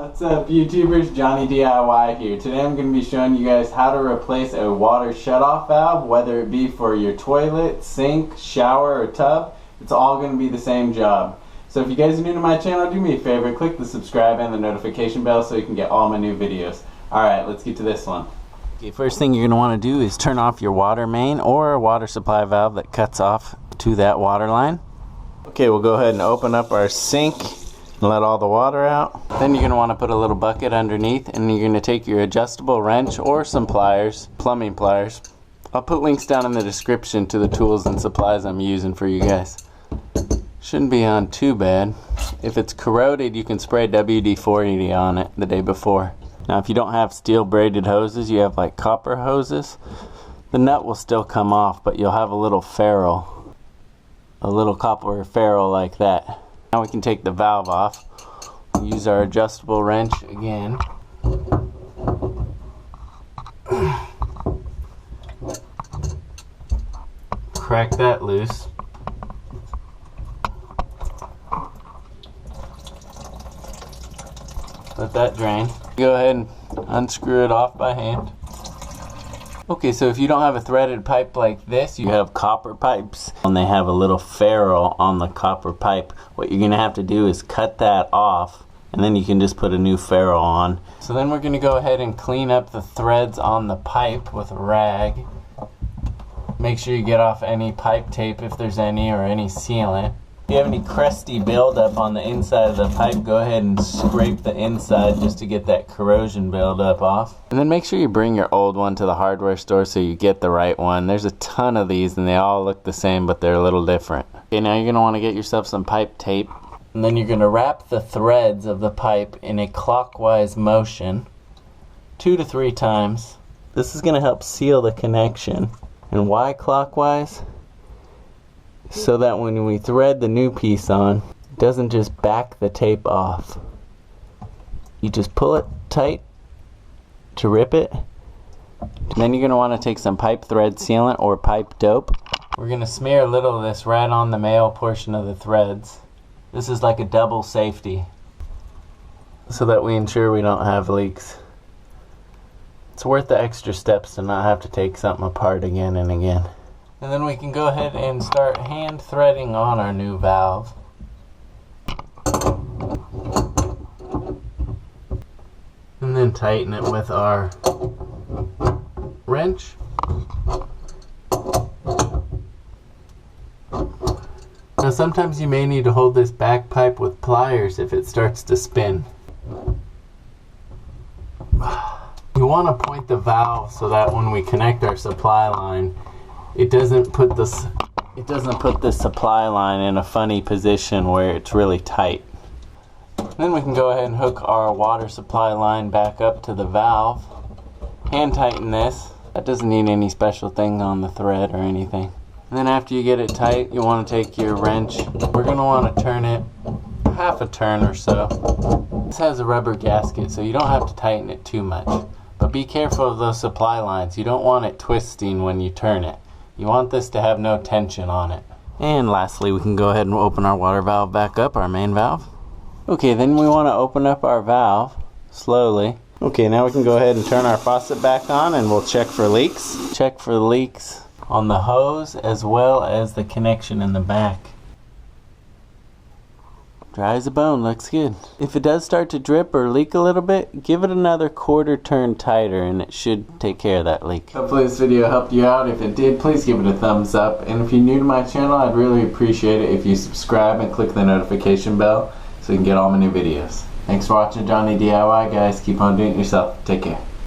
What's up YouTubers, Johnny DIY here. Today I'm going to be showing you guys how to replace a water shutoff valve, whether it be for your toilet, sink, shower, or tub. It's all going to be the same job. So if you guys are new to my channel, do me a favor, click the subscribe and the notification bell so you can get all my new videos. Alright, let's get to this one. Okay, first thing you're going to want to do is turn off your water main or a water supply valve that cuts off to that water line. Okay, we'll go ahead and open up our sink and let all the water out. Then you're going to want to put a little bucket underneath, and you're going to take your adjustable wrench or some pliers, plumbing pliers. I'll put links down in the description to the tools and supplies I'm using for you guys. Shouldn't be on too bad. If it's corroded, you can spray WD-40 on it the day before. Now if you don't have steel braided hoses, you have like copper hoses, the nut will still come off, but you'll have a little ferrule. A little copper ferrule like that. Now we can take the valve off. Use our adjustable wrench again. Crack that loose. Let that drain. Go ahead and unscrew it off by hand. Okay, so if you don't have a threaded pipe like this, you have copper pipes, and they have a little ferrule on the copper pipe. What you're gonna have to do is cut that off, and then you can just put a new ferrule on. So then we're gonna go ahead and clean up the threads on the pipe with a rag. Make sure you get off any pipe tape if there's any, or any sealant. If you have any crusty buildup on the inside of the pipe, go ahead and scrape the inside just to get that corrosion buildup off. And then make sure you bring your old one to the hardware store so you get the right one. There's a ton of these and they all look the same, but they're a little different. Okay, now you're going to want to get yourself some pipe tape. And then you're going to wrap the threads of the pipe in a clockwise motion 2 to 3 times. This is going to help seal the connection. And why clockwise? So that when we thread the new piece on, it doesn't just back the tape off. You just pull it tight to rip it. And then you're going to want to take some pipe thread sealant or pipe dope. We're going to smear a little of this right on the male portion of the threads. This is like a double safety, so that we ensure we don't have leaks. It's worth the extra steps to not have to take something apart again and again. And then we can go ahead and start hand threading on our new valve. And then tighten it with our wrench. Now sometimes you may need to hold this back pipe with pliers if it starts to spin. You want to point the valve so that when we connect our supply line, it doesn't put the supply line in a funny position where it's really tight. Then we can go ahead and hook our water supply line back up to the valve. Hand tighten this. That doesn't need any special thing on the thread or anything. And then after you get it tight, you want to take your wrench. We're going to want to turn it half a turn or so. This has a rubber gasket, so you don't have to tighten it too much. But be careful of those supply lines. You don't want it twisting when you turn it. You want this to have no tension on it. And lastly, we can go ahead and open our water valve back up, our main valve. Okay, then we want to open up our valve slowly. Okay, now we can go ahead and turn our faucet back on and we'll check for leaks. Check for leaks on the hose as well as the connection in the back. Dry as a bone, looks good. If it does start to drip or leak a little bit, give it another quarter turn tighter and it should take care of that leak. Hopefully this video helped you out. If it did, please give it a thumbs up. And if you're new to my channel, I'd really appreciate it if you subscribe and click the notification bell so you can get all my new videos. Thanks for watching Johnny DIY, guys. Keep on doing it yourself. Take care.